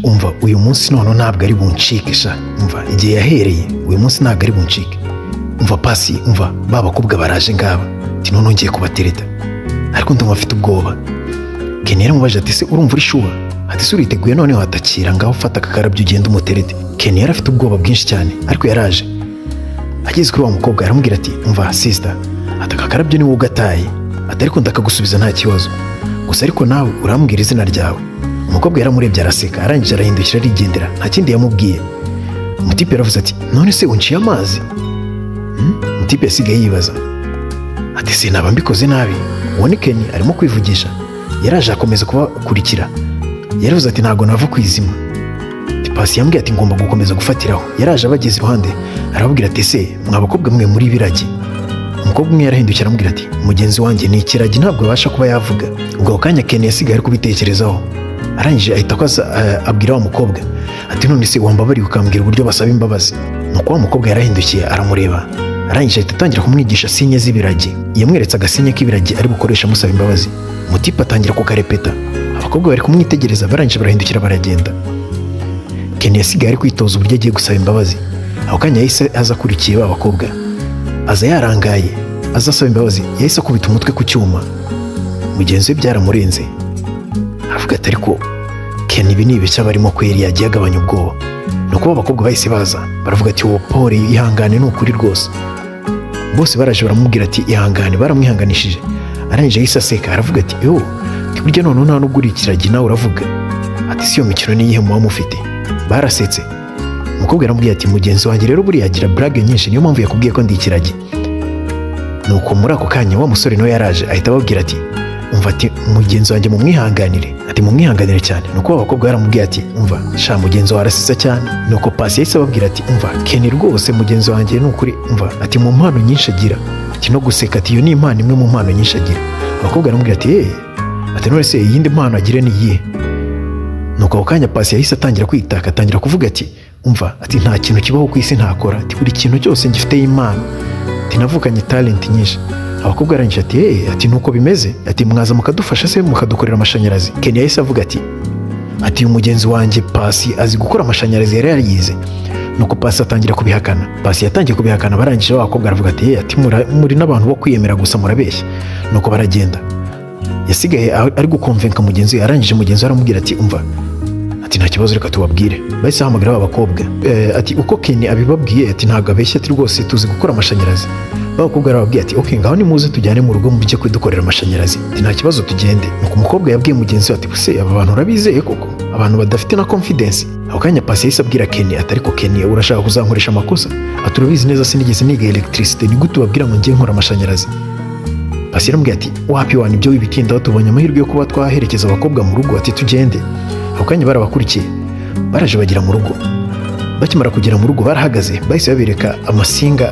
umva uyu munsi none ntabwo ari buncike sha, umva igihe yahereye uyu munsi ntabwo ari buncike. Umva Pasi, umva babakobwa baraje ngaba, ati none ngiye kubatereta ariko ndumva afite ubwoba. Ken yaramubaje ati se urumva uri shuwa? Ati se uriteguye noneho atakira ngaho ufata akakarabyo ugenda umuterete. Ken yari afite ubwoba bwinshi cyane ariko yaraje. Ageze kuri wa mukobwa aramubwira ati umva sister, ati akakarabyo ni wowe ugataye, ati ariko ndakagusubiza nta kibazo, gusa ariko nawe urambwira izina ryawe. Umukobwa yaramurebye araseka, arangije arahindukira arigendera, nta kindi yamubwiye. Umutipe yaravuze ati none se unciye amazi? Umutipe yasigaye yibaza ati se naba mbikoze nabi? Uwo ni Ken arimo kwivugisha. Yaraje akomeza kubakurikira, yaravuze ati ntabwo nava ku izima. Pasi yambwiye ati ngomba gukomeza gufatiraho. Yaraje abageze iruhande arababwira ati se mwa bakobwa mwe muri biragi? Umukobwa umwe yarahindukira aramubwira ati mugenzi wanjye ni ikiragi ntabwo abasha kuba yavuga. Ubwo kanya Ken yasigaye ari kubitekerezaho, arangije ahita abwira wa mukobwa ati none se wambabariye ukambwira uburyo basaba imbabazi? Nuko wa mukobwa yarahindukiye aramureba, arangije ahita atangira kumwigisha sinye z'ibiragi. Yamweretse agasinye k'ibiragi ari bukoresha amusaba imbabazi. Umutipe atangira kukarepeta, abakobwa bari kumwitegereza, barangije barahindukira baragenda. Ken yasigaye ari kwitoza uburyo agiye gusaba imbabazi. Aho kanya yahise aza akurikiye ba bakobwa, aza yarangaye, aza asaba imbabazi, yahise akubita umutwe ku cyuma. Mugenzi we byaramurenze, avuga ati ariko Ken ibi ni ibiki barimo kweri? Yagiye agabanya ubwoba. Nuko abakobwa bahise baza baravuga ati wowe Paul ihangane ni ukuri rwose. Bose baraje baramubwira ati ihangane, baramwihanganishije. Arangije yahise aseka aravuga ati yo burya none nta nubwo uri ikiragi nawe uravuga. Ati si yo mikino niyihe muba mufite? Barasetse. Umukobwa yaramubwiye ati mugenzi wanjye rero buriya agira blague nyinshi, niyo mpamvu yakubwiye ko ndi ikiragi. Nuko muri ako kanya wa musore nawe yaraje ahita ababwira ati umva ati mugenzi wanjye mumwihanganire, ati mumwihanganire cyane. Nuko abakobwa baramubwiye ati umva sha mugenzi wawe arasisa cyane. Nuko Pasi yahise ababwira ati umva Ken rwose mugenzi wanjye ni ukuri, umva ati mu mpano nyinshi agira, ati no guseka, ati iyo ni impano imwe mu mpano nyinshi agira. Abakobwa baramubwira ati ati none se iyindi mpano agira ni iyihe? Nuko ako kanya Pasi yahise atangira kwitaka, atangira kuvuga ati umva ati nta kintu kibaho ku isi ntakora, ati buri kintu cyose ngifiteho impano, ati navukanye talent nyinshi. Abakobwa arangije ati ati nuko bimeze, ati mwaza mukadufasha se mukadukorera amashanyarazi? Ken yahise avuga ati uyu mugenzi wanjye Pasi azi gukora amashanyarazi, yari yariyize. Nuko Pasi atangira kubihakana. Pasi yatangiye kubihakana, barangije abakobwa aravuga ati muri n'abantu bo kwiyemera gusa murabeshya. Nuko baragenda. Yasigaye ari gukonvenka mugenzi we, arangije mugenzi we aramubwira ati umva ati nta kibazo reka tubabwire. Bahise bahamagara abakobwa ati uko Ken abibabwiye ati ntabwo abeshya, ati rwose tuzi gukora amashanyarazi. Abakobwa barababwiye ati okay ngaho nimuze tujyane mu rugo mujye kwidukorera amashanyarazi, ati nta kibazo tugende. Nuko umukobwa yabwiye mugenzi we ati buse aba bantu urabizeye koko, abantu badafite na confidence? Aho kanya Pasi yahise abwira Ken ati ariko Ken urashaka kuzankoresha amakosa? Ati urabizi neza sinigeze niga electricity, ni gute ubabwira ngo ngiye nkora amashanyarazi? Pasi yaramubwiye ati wapi wana ibyo wibitindaho, tubonye amahirwe yo kuba twaherekeza abakobwa mu rugo, ati tugende. Aho kanya barabakurikiye, baraje bagira mu rugo. Bakimara kugera mu rugo barahagaze, bahise babereka amasinga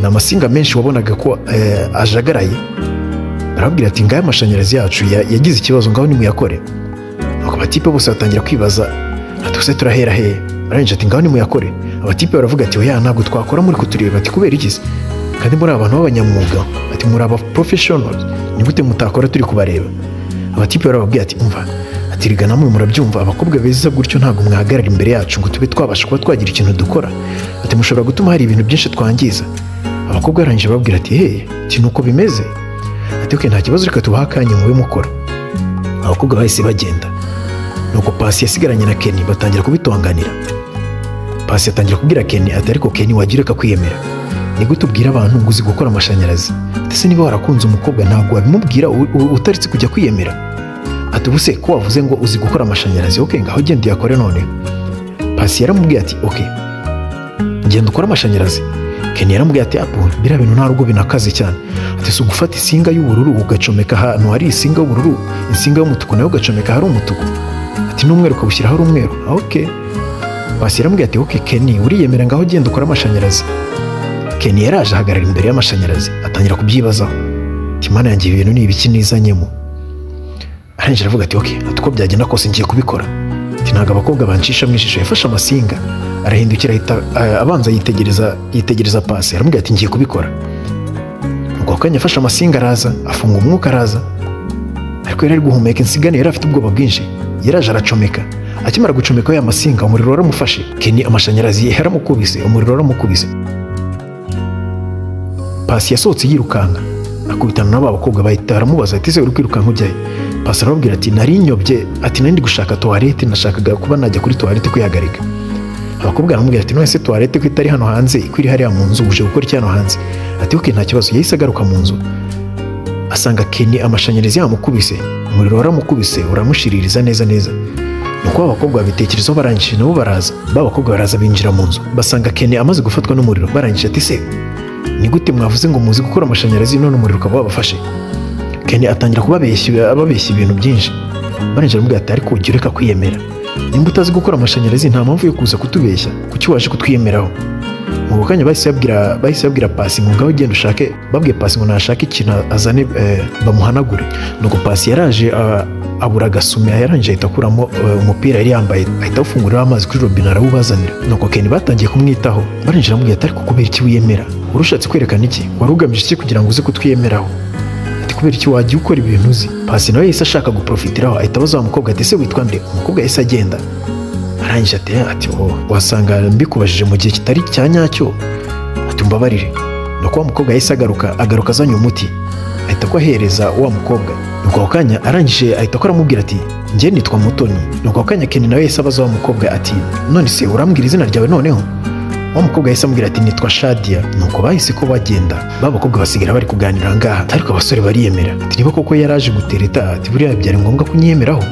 ni amasinga menshi wabonaga ko ajagaraye. Barababwira ati ngaho amashanyarazi yacu yagize ikibazo, ngaho nimuyakore. Nuko abatipe bose batangira kwibaza ati use turahera he? Barangije ati ngaho nimuyakore. Abatipe baravuga ati oya ntabwo twakora muri kutureba, ati kubera iki? Kandi muri abantu b'abanyamwuga, ati muri aba professionals, ni gute mutakora turi kubareba? Abatipe barababwira ati umva ati riga namwe murabyumva, abakobwa beza gutyo ntabwo mwahagarara imbere yacu ngo tube twabasha kuba twagira ikintu dukora, ati mushobora gutuma hari ibintu byinshi twangiza. Abakobwa barangije babwira ati ati nuko bimeze, ati okay nta kibazo reka tubaha akanya mube mukora. Abakobwa bahise bagenda. Nuko Pasi yasigaranye na Ken batangira kubitonganira. Pasi yatangira kubwira Ken ati ariko Ken wagira ka kwiyemera, ni gute ubwira abantu ngo uzi gukora amashanyarazi? Ese niba warakunze umukobwa ntabwo wabimubwira utaritse kujya kwiyemera? Ati ubuse ko wavuze ngo uzi gukora amashanyarazi, okay ngaho genda uyakore none. Pasi yaramubwiye ati okay genda ukora amashanyarazi. Ken yaramubwiye ati apo biriya bintu nta rugo binakaze cyane, ati si ugufata isinga y'ubururu ugacomeka ahantu hari isinga y'ubururu, isinga y'umutuku nayo ugacomeka hari umutuku, ati n'umweru ukawushyiraho ari umweru. Okay. Pasi yaramubwiye ati okay Ken uriyemera ngaho genda ukora amashanyarazi. Ken yaraje ahagarara imbere y'amashanyarazi atangira kubyibazaho, ati mana yanjye ibintu ni ibiki nizanyemo? Arangije aravuga ati okay ati uko byagenda kose ngiye kubikora. Ati ntabwo abakobwa bancisha mu ijisho. Yafashe amasinga arahindukira abanza yitegereza Pasi, aramubwira ati ngiye kubikora. Ubwo kanya yafashe amasinga araza afunga umwuka araza, ariko yari guhumeka insigane, yari afite ubwoba bwinshi. Yaraje aracomeka akimara gucomeka ya masinga umuriro waramufashe. Ken amashanyarazi yaramukubise, umuriro waramukubise. Pasi yasohotse yirukanka akubitana n'aba bakobwa bahita baramubaza ati ese uri kwirukanka ujyahe? Pasi arababwira ati nari nyobye, ati nari ndi gushaka toilette, nashakaga kuba najya kuri toilette kwihagarika. Abakobwa baramubwira ati none se toilette ko itari hano hanze, ko iri hariya mu nzu, uje gukora iki hano hanze? Ati okay nta kibazo. Yahise agaruka mu nzu asanga Ken amashanyarazi yamukubise, umuriro waramukubise uramushiririza neza neza. Nuko abakobwa babitekerezaho barangije nabo baraza. Babakobwa baraza binjira mu nzu basanga Ken amaze gufatwa n'umuriro. Barangije ati se ni gute mwavuze ngo muzi gukora amashanyarazi none umuriro ukaba wabafashe? Ken atangira kubabeshya ibintu byinshi. Barangije baramubwira ati ariko ujye ureka kwiyemera, nimba utazi gukora amashanyarazi nta mpamvu yo kuza kutubeshya, kuki waje kutwiyemeraho? Mu kanya bahise babwira Pasi ngo ngaho genda ushake, babwiye Pasi ngo nashake ikintu azane bamuhanagure. Nuko Pasi yaraje abura agasume, yarangije ahita akuramo umupira yari yambaye, ahita awufungurira amazi kuri robine arawubazanira. Nuko Ken batangiye kumwitaho. Barangije baramubwira ati ariko kubera iki wiyemera? Urushatse kwerekana iki? Wari ugamije iki kugira ngo uze kutwiyemeraho? Ati kubera iki wagiye ukora ibintu uzi? Pasi nawe yahise ashaka guprofitiraho, ahita abaza wa mukobwa ati ese witwa nde? Umukobwa yahise agenda. Arangije ati wasanga mbikubajije mu gihe kitari cya nyacyo, ati mbabarire. Nuko wa mukobwa yahise agaruka azanye umuti, ahita kwahereza wa mukobwa. Nuko ako kanya arangije ahita aramubwira ati njye nitwa Mutoni. Nuko ako kanya Ken nawe yahise abaza wa mukobwa ati none se urambwira izina ryawe noneho? Wa mukobwa yahise amubwira ati nitwa Shadia. Nuko bahise ko bagenda, babakobwa basigara bari kuganira ngaha. Ariko abasore bariyemera ati niba koko yaraje gutereta, ati buriya byari ngombwa kunyemeraho?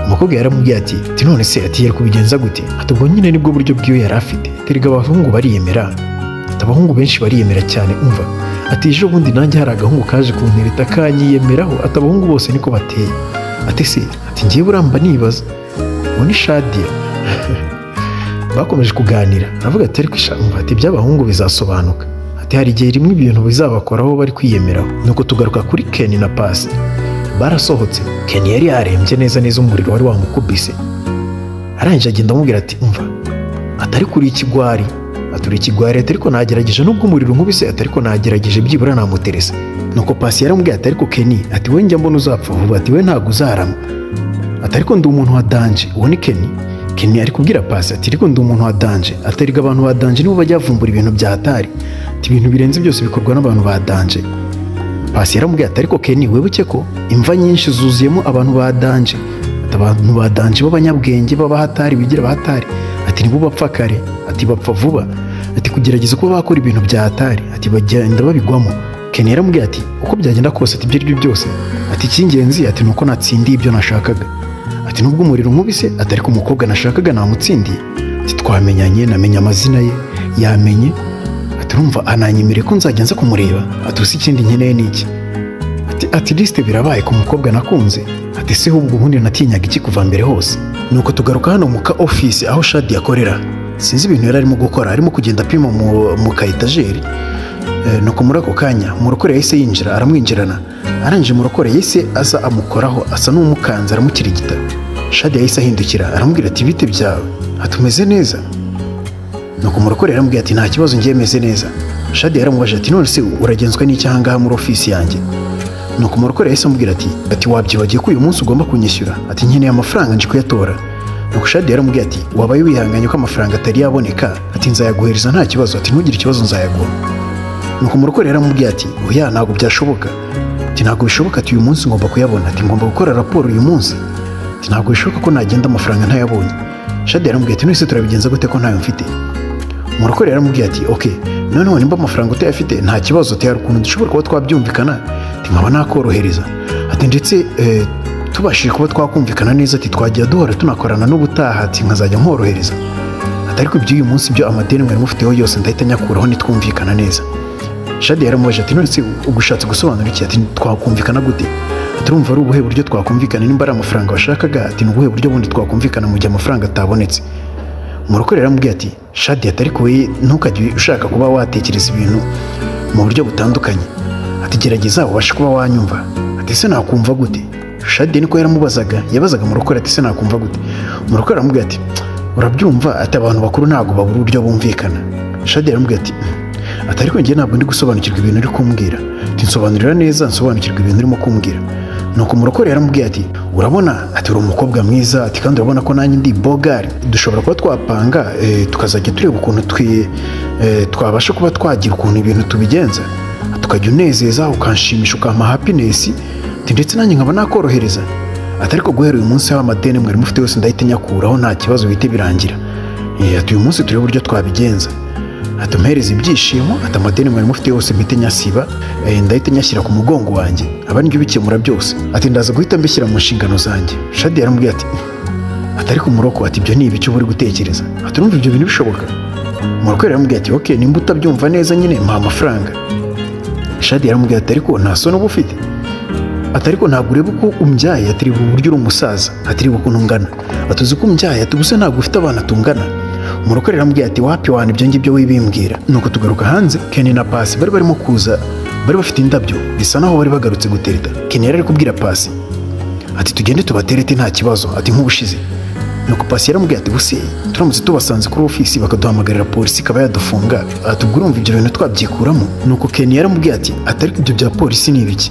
Umukobwa yaramubwiye ati none se ati yari kubigenza gute? Ati ubwo nyine nibwo buryo bwiwe yari afite. Terega abahungu bariyemera, ati abahungu benshi bariyemera cyane. Umva ati ejo bundi nanjye hari agahungu kaje kuntereta kanyiyemeraho, ati abahungu bose niko bateye. Ati se ati ngiye buramba nibaza uwo ni Shadia. Bakomeje kuganira aravuga ati ariko umva ati iby'abahungu bizasobanuka, ati hari igihe rimwe ibintu bizabakoraho bari kwiyemeraho. Nuko tugaruka kuri Ken na Pasi. Barasohotse, Ken yari yarembye neza umuriro wari wamukubise. Arangije agenda amubwira ati umva atari kuri ikigwari, aturi ikigwari, ati ariko nagerageje nubwo umuriro nkubise, ati ariko nagerageje byibura namuteresa. Nuko Pasi yaramubwira ati ariko Ken ati we njya mbona uzapfa vuba, ati we ntago uzarama, ati ariko ndi umuntu wa danje. Uwo ni Ken. Ken ari kubwira Pasi ati ariko ndi umuntu wa danje, atariga abantu ba danje nibo bajya bavumbura ibintu bya hatari, ati ibintu birenze byose bikorwa n'abantu ba danje. Pasi yaramubwira ati ariko Ken wibuke ko imva nyinshi zuzuyemo abantu ba danje, ati abantu ba danje b'abanyabwenge b'abahatari bigira abahatari, ati nibo bapfa kare, ati bapfa vuba, ati kugerageza kuba bakora ibintu bya hatari, ati bagenda babigwamo. Ken yaramubwira ati uko byagenda kose ati ibyo ari byo byose, ati icy'ingenzi ati nuko natsindiye ibyo nashakaga, ati nubwo umuriro nkubise, ati ariko umukobwa nashakaga namutsindiye, ati twamenyanye, namenya amazina ye, yamenye, ati urumva ananyemereye ko nzajya nza kumureba, ati usi ikindi nkeneye ni iki? Ati liste birabaye ku mukobwa nakunze, ati se ahubwo ubundi natinyaga iki kuva mbere hose? Nuko tugaruka hano mu ka office aho Shadia akorera. Sinzi ibintu yari arimo gukora, arimo kugenda apima mu ka etajeri. Nuko muri ako kanya murokore yahise yinjira, aramwinjirana. Arangije murokore yahise aza amukoraho, asa n'umukanza aramukirigita. Shadia yahise ahindukira aramubwira ati bite byawe, ati umeze neza? Nuko murokore yaramubwira ati nta kibazo ngiye meze neza. Shadia yaramubaje ati none se uragenzwa n'iki ahangaha muri office yanjye? Nuko murokore yahise amubwira ati wabyibagiye ko uyu munsi ugomba kunyishyura, ati nkeneye amafaranga nje kuyatora. Nuko Shadia yaramubwira ati wabaye wihanganye ko amafaranga atari yaboneka, ati nzayaguhereza nta kibazo, ati ntugire ikibazo nzayaguha. Nuko murokore yaramubwira ati oya ntabwo byashoboka, ati ntabwo bishoboka, ati uyu munsi ngomba kuyabona, ati ngomba gukora raporo uyu munsi, ati ntabwo bishoboka ko nagenda amafaranga ntayabonye. Shadia yaramubwira ati none turabigenza gute ko ntayo mfite? Murokore yaramubwira ati okay noneho nimba amafaranga utayafite nta kibazo, ati hari ukuntu dushobora kuba twabyumvikana, ati nkaba nakorohereza, ati ndetse tubashije kuba twakumvikana neza, ati twagiye duhora tunakorana n'ubutaha, ati nkazajya nkorohereza, ati ariko iby'uyu munsi byo amadeni mwari mufiteho yose ndahita nyakuraho nitwumvikana neza. Shadia yaramubaje ati none se ugushatse gusobanura iki? Ati twakumvikana gute? Ati urumva ari ubuhe buryo twakumvikana nimba ari amafaranga washakaga, ati nubuhe buryo bundi twakumvikana mu gihe amafaranga atabonetse? Murokore yaramubwiye ati Shadia ati ariko we ntukajye ushaka kuba watekereza ibintu mu buryo butandukanye, ati gerageza ubashe kuba wanyumva, ati se nakumva gute? Shadia niko yaramubazaga, yabazaga Murokore ati se nakumva gute? Murokore yaramubwiye ati urabyumva, ati abantu bakuru ntabwo babura uburyo bumvikana. Shadia yaramubwiye ati ariko njye ntabwo ndi gusobanukirwa ibintu uri kumbwira, ati nsobanurira neza nsobanukirwa ibintu urimo kumbwira. Nuko Murokore yaramubwiye ati urabona ati uri umukobwa mwiza ati kandi urabona ko nanjye ndi bogari dushobora kuba twapanga tukazajya tureba ukuntu twabasha kuba twagira ukuntu ibintu tubigenza tukajya unezeza ukanshimisha ukampa happiness ndetse nanjye nkaba nakorohereza ati ariko guhera uyu munsi w'amadeni mwari mufite yose ndahita nyakuraho nta kibazo bihite birangira ati uyu munsi turebe uburyo twabigenza ati mpereza ibyishimo ati amadeni mwari mufite yose mpite nyasiba ndahita nyashyira ku mugongo wanjye aba nibyo bikemura byose ati ndaza guhita mbishyira mu nshingano zanjye Shadi yaramubwiye ati ariko Muroko ati ibyo ni ibiki uri gutekereza ati urumva ibyo bintu bishoboka Muroko yaramubwiye ati okay nimba utabyumva neza nyine mpa amafaranga Shadi yaramubwiye ati ariko nta soni uba ufite ati ariko ntabwo ureba uko umbyaye ati reba uburyo uri umusaza ati reba ukuntu ungana ati uzi ko umbyaye ati gusa ntabwo ufite abana tungana Muroko yaramubwiye ati wapi wana ibyo ngibyo wibimbwira nuko tugaruka hanze Kenny na Pasi bari barimo kuza bari bafite indabyo bisa naho bari bagarutse gutereta Kenny yari ari kubwira Pasi ati tugende tubaterete nta kibazo ati nk'ubushize nuko Pasi yaramubwiye ati buse turamutse tubasanze kuri ofisi bakaduhamagarira polisi ikaba yadufunga ati ubwo urumva ibyo bintu twabyikuramo nuko Kenny yaramubwiye ati ariko ibyo bya polisi ni ibiki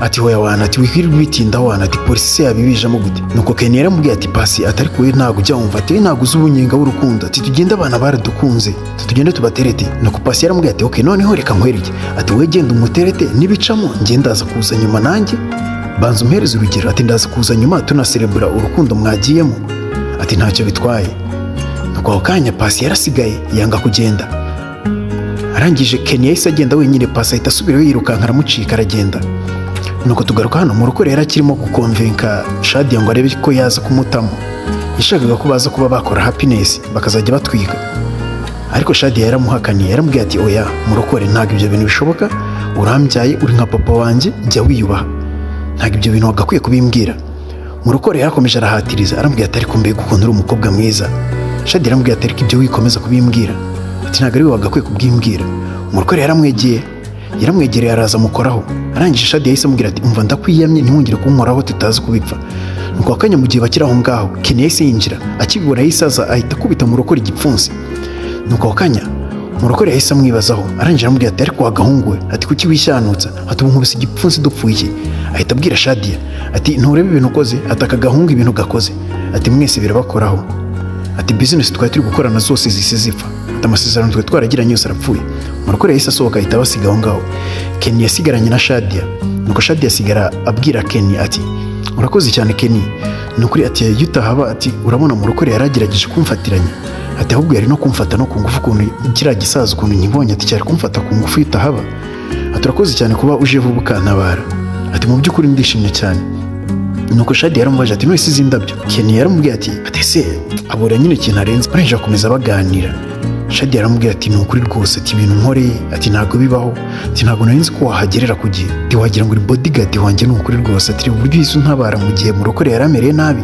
ati hoya wana ati wikirirwa bitinda wana ati polisi se yabibijamo gute nuko Kenny yaramubwiye ati Pasi ati ariko we ntabwo ujya wumva ati ntabwo uzi ubunyenga w'urukundo ati tugende abana baradukunze tugende tubaterete nuko Pasi yaramubwiye ati okay noneho reka nkwereke ati we genda umuterete nibicamo njye ndaza kuza nyuma nanjye banza umpereze urugero ati ndaza kuza nyuma tunaserebura urukundo mwagiyemo ati ntacyo bitwaye nuko ako kanya Pasi yarasigaye yanga kugenda arangije Kenny yahise agenda wenyine Pasi ahita asubirayo yirukanka aramucika aragenda nuko tugaruka hano Muroko rero akirimo gukonvenka Shadi ngo arebe ko yaza kumutamo yashakaga ko baza kuba bakora happiness bakazajya batwiga ariko Shadi yaramuhakaniye yaramubwiye ati oya Muroko ntabwo ibyo bintu bishoboka urambyaye uri nka papa wanjye jya wiyubaha ntabwo ibyo bintu wagakwiye kubimbwira Muroko yarakomeje arahatiriza aramubwiye ati ariko mbega ukuntu uri umukobwa mwiza Shadi yaramubwiye ati ariko ibyo wikomeza kubimbwira ati ntabwo ari we wagakwiye kubwimbwira Muroko yaramwegereye araza mukoraho arangije Shadi yahise amubwira ati umva ndakwiyamye ntiwongere kunkoraho tutazi kubipfa nuko akanya mu gihe bakiri aho ngaho Kenny yahise yinjira akibibona yahise aza ahita akubita Muroko igipfunsi nuko akanya Muroko yahise amwibazaho arangije aramubwira ati ariko wagahungu we ati kuki wishanutsa ati ubu nkubise igipfunsi dupfuye ahita abwira Shadi ati nturebe ibintu ukoze ati aka gahungu ibintu gakoze ati mwese birabakoraho ati business twari turi gukorana zose zise zipfa ati amasezerano twari twaragiranye yose arapfuye Muroko yahise asohoka ahita abasiga aho ngaho Kenny yasigaranye na Shadi nuko Shadi yasigara abwira Kenny ati urakoze cyane Kenny nukuri ati yutahaba ati urabona Muroko yaragerageje kumfatiranya ati ahubwo yari no kumfata no kungufu ukuntu kiriya gisaza ukuntu nyibonye ati cyari kumfata ku ngufu yutahaba ati urakoze cyane kuba uje vuba ukantabara ati mu by'ukuri ndishimye cyane nuko Shadi yaramubaje ati none sizi indabyo Kenny yaramubwiye ati se abura nyine ikintu arenze barangije bakomeza baganira Shadi yaramubwiye ati ni ukuri rwose ati ibintu nkoreye ati ntabwo bibaho ati ntabwo nari nzi ko wahagerera ku gihe ati wagira ngo uri bodyguard wanjye ni ukuri rwose ati uburyo uhise untabara mu gihe Muroko yaramereye nabi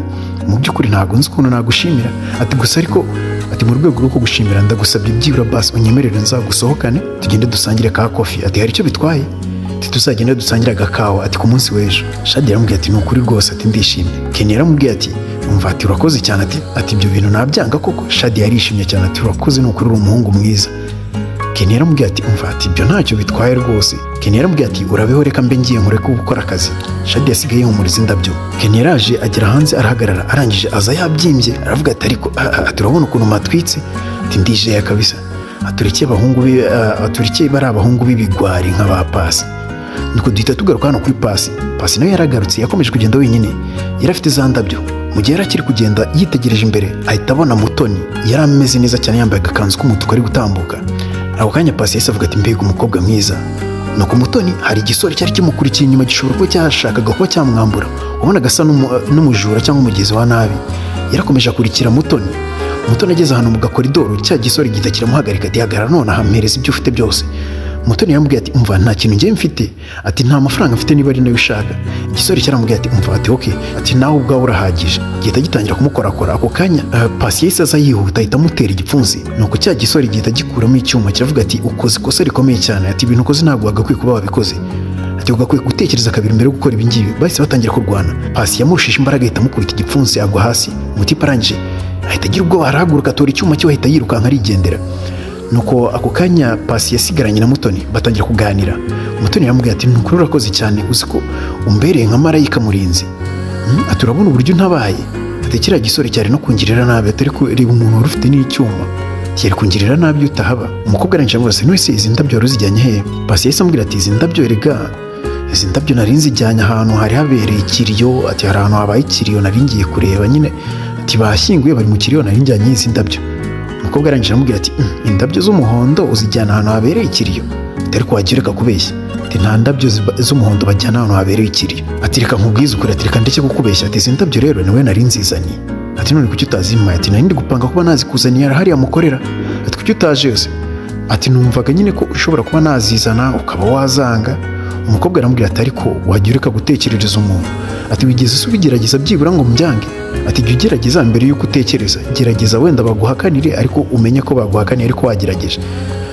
mu by'ukuri ntabwo nzi ukuntu nagushimira ati gusa ariko ati mu rwego rwo kugushimira ndagusabye byibura basi unyemerere nzagusohokane tugende dusangire ka coffee ati hari icyo bitwaye ati tuzagende dusangire agakawa ati ku munsi w'ejo Shadi yaramubwiye ati ni ukuri rwose ati ndishimye Kenny yaramubwiye ati umva ati urakoze cyane ati ibyo bintu nabyanga koko Shadi yarishimye cyane ati urakoze ni ukuri uri umuhungu mwiza Kenny yaramubwiye ati umva ati ibyo ntacyo bitwaye rwose Kenny yaramubwiye ati urabeho reka mbe ngiye nkureke gukora akazi Shadi yasigaye yihumuriza indabyo Kenny yaraje agera hanze arahagarara arangije aza yabyimbye aravuga ati ariko turabona ukuntu matwitse ati ndijeye kabisa aturikiye bari abahungu b'ibigwari nk'aba Pasi nuko duhita tugaruka hano kuri Pasi nawe yaragarutse yakomeje kugenda wenyine yari afite za ndabyo mu gihe yari akiri kugenda yitegereje imbere ahita abona Mutoni yari ameze neza cyane yambaye agakanzu k'umutuku ari gutambuka ako kanya Pasi yahise avuga ati mbega umukobwa mwiza nuko Mutoni hari igisore cyari kimukurikiye inyuma gishobora kuba cyashakaga kuba cyamwambura wabonaga asa n'umujura cyangwa umugezi wa nabi yarakomeje akurikira Mutoni ageze ahantu mu gakoridoro cya gisore gihita kiramuhagarika ati hagarara none ahampereza ibyo ufite byose Mutoni yaramubwiye ati umva nta kintu ngiye mfite ati nta mafaranga mfite niba ari nayo ushaka igisore cyaramubwiye ati umva ati okay ati nawe ubwawe urahagije gihita gitangira kumukorakora ako kanya Pasi yahise aza yihuta ahita amutera igipfunsi nuko cya gisore gihita gikuramo icyuma kiravuga ati ukoze ikosa rikomeye cyane ati ibintu ukoze ntabwo wagakwiye kuba wabikoze ati ugakwiye gutekereza kabiri mbere yo gukora ibi ngibi bahise batangira kurwana Pasi yamurushije imbaraga ahita amukubita igipfunsi agwa hasi umutipe arangije ahita agira ubwoba arahaguruka atora icyuma cyo ahita yirukanka arigendera nuko ako kanya Pasi yasigaranye na Mutoni batangira kuganira Mutoni yaramubwiye ati nukuri urakoze cyane uzi ko umbereye nka marayika murinzi ati urabona uburyo ntabaye, ati kiriya gisore cyari no kungirira nabi, atari kureba umuntu wari ufite n'icyuma cyari kungirira nabi utahaba. Umukobwa arangije amubwira ati none izi ndabyo wari uzijyanye he? Pasi yahise amubwira ati izi ndabyo erega izi ndabyo nari nzijyanye ahantu hari habereye ikiriyo, ati hari ahantu habaye ikiriyo nari ngiye kureba nyine, ati bashyinguye bari mu kiriyo nari njyanye izi ndabyo. Umukobwa arangije amubwira ati indabyo z'umuhondo uzijyana ahantu habereye ikiriyo? Atari kuwagira reka kubeshya, ati nta ndabyo z'umuhondo bajyana ahantu habereye ikiriyo. Ati reka nkubwize ukuri, ati reka ndeke kukubeshya, ati izi ndabyo rero niwe nari nzizaniye. Ati none kuki utazimpaye? Ati nari ndi gupanga kuba nazikuzaniye hariya mukorera. Ati kuki utaje yose? Ati numvaga nyine ko ushobora kuba nazizana ukaba wazanga. Umukobwa aramubwira ati ariko wagira reka gutekerereza umuntu, ati wigeze se ubigerageza byibura ngo mbyange? Ati jya ugerageza mbere y'uko utekereza, gerageza wenda baguhakanire ariko umenye ko baguhakaniye ariko wagerageje.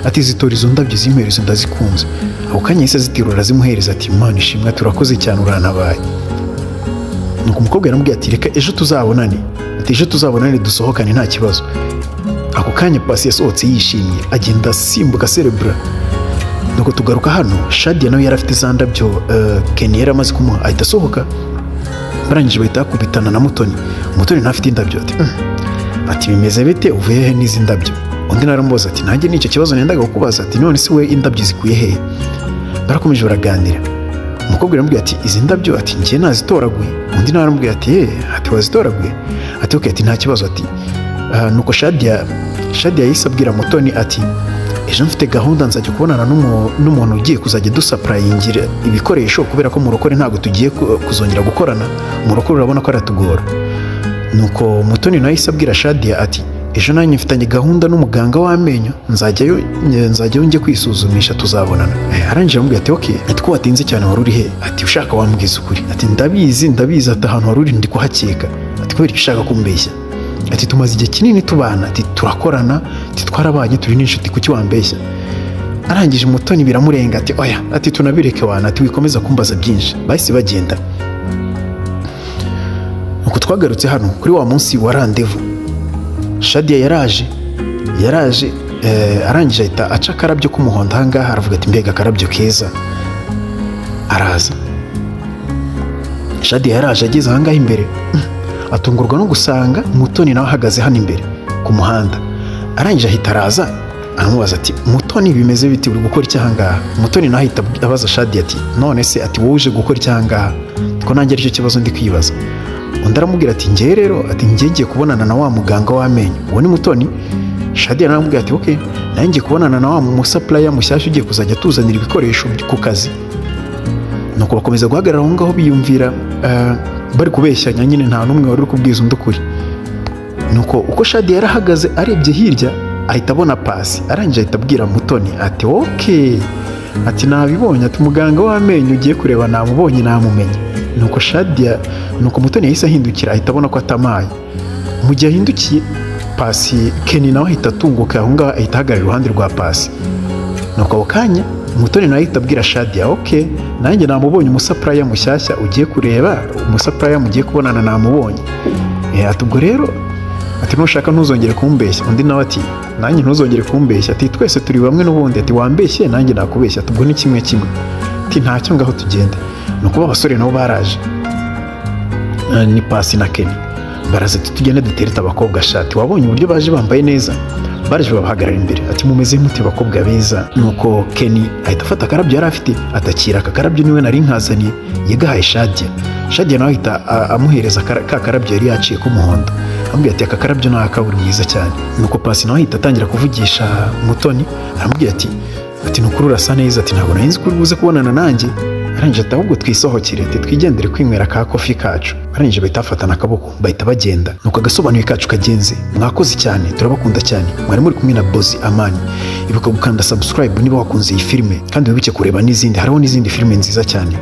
Ati zitora izo ndabyo zimperezo ndazikunze. Ako kanya yahise aziterura azimuhereza, ati Imana ishimwe, turakoze cyane urantabaye. Nuko umukobwa yaramubwiye ati reka ejo tuzabonane, ati ejo tuzabonane dusohokane nta kibazo. Ako kanya Pasi yasohotse yishimye agenda asimbuka cerebra. Nuko tugaruka hano, Shadia nawe yari afite za ndabyo Kenny yari amaze kumuha, ahita asohoka. Barangije bahita bakubitana na Mutoni. Mutoni ntafite indabyo, ati bimeze bite, uvuye he n'izi ndabyo? Undi naramubaza ati nanjye nicyo kibazo nendaga kukubaza, ati none se we indabyo zikuye he? Barakomeje baraganira. Umukobwa aramubwira ati izi ndabyo, ati njye nazitoraguye. Undi naramubwira ati ati wazitoraguye? Ati okay, ati nta kibazo. Ati nuko Shadia yahise abwira Mutoni ati ejo mfite gahunda nzajya kubonana n'umuntu ugiye kuzajya dusapurayingira ibikoresho, kubera ko mu rukore ntabwo tugiye kuzongera gukorana, mu rukore urabona ko aratugora. Nuko Mutoni nawe yahise abwira Shadia ati ejo nanjye mfitanye gahunda n'umuganga w'amenyo, nzajyayo njye kwisuzumisha tuzabonana. Arangije amubwira ati okay, ati ko watinze cyane wari uri he? Ati ushaka wambwiza ukuri. Ati ndabizi ati ahantu wari uri ndi kuhakeka. Ati kubera ushaka kumbeshya? Ati tumaze igihe kinini tubana, ati turakorana, ati twarabanye turi n'inshuti, kuki wambeshya? Arangije Mutoni biramurenga ati oya, ati tunabireke wana, ati wikomeza kumbaza byinshi. Bahise bagenda. Nuko twagarutse hano kuri wa munsi wa rendezvous. Shadia yaraje arangije ahita aca akarabyo k'umuhondo ahangaha, aravuga ati mbega akarabyo keza. Araza. Shadia yaraje ageze ahangaha imbere, atungurwa no gusanga Mutoni nawe ahagaze hano imbere ku muhanda. Arangije ahita araza aramubaza ati Mutoni bimeze biti, uri gukora iki ahangaha? Mutoni nawe ahita abaza Shadia ati none se, ati wowe uje gukora iki ahangaha? Ko nanjye aricyo kibazo ndi kwibaza. Undi aramubwira ati njye rero, ati njye ngiye kubonana na wa muganga w'amenyo. Uwo ni Mutoni. Shadia nawe aramubwira ati okay, nanjye ngiye kubonana na wa musupplier mushyashya ugiye kuzajya tuzanira ibikoresho ku kazi. Nuko bakomeza guhagarara aho ngaho biyumvira bari kubeshyanya nyine, nta n'umwe wari uri kubwiza undi ukuri. Nuko uko Shadia yarahagaze arebye hirya ahita abona Pasi. Arangije ahita abwira Mutoni ati okay, ati nabibonye, ati muganga w'amenyo ugiye kureba namubonye namumenye. Nuko Mutoni yahise ahindukira ahita abona ko atamaye. Mu gihe ahindukiye, Pasi Kenny nawe ahita atunguka aho ngaho, ahita ahagarara iruhande rwa Pasi. Nuko ako kanya Mutoni nawe ahita abwira Shadia okay, nanjye namubonye umusupplier mushyashya ugiye kureba, umusupplier mugiye kubonana namubonye. Ati ubwo rero, ati nushaka ntuzongere kumbeshya. Undi nawe ati nanjye ntuzongere kumbeshya, ati twese turi bamwe n'ubundi, ati wambeshye nanjye nakubeshya, ati ubwo ni kimwe. Ati ntacyo ngaho tugende. Nuko abasore nabo baraje, ni Pasi na Kenny. Baraza tugende dutereta abakobwa. Shati wabonye uburyo baje bambaye neza, baraje babahagarara imbere ati mumeze mute bakobwa beza. Nuko Kenny ahita afata akarabyo yari afite, atakira aka karabyo niwe nari nkazaniye, yagahaye Shadia nawe ahita amuhereza ka karabyo yari yaciye k'umuhondo, amubwira ati aka karabyo ni akaburi mwiza cyane. Nuko Pasi nawe ahita atangira kuvugisha Mutoni, aramubwira ati nukuri urasa neza, ati ntabwo nari nzi ko uri buze kubonana nanjye. Arangije ati ahubwo twisohokere, twigendere kwinywera ka kofi kacu. Arangije bahita bafatana akaboko bahita bagenda. Nuko agasobanuye kacu kagenze, mwakoze cyane, turabakunda cyane, mwari muri kumwe na Boss Amani. Ibuka gukanda subscribe niba wakunze iyi filime, kandi wibuke kureba n'izindi, hariho n'izindi filime nziza cyane.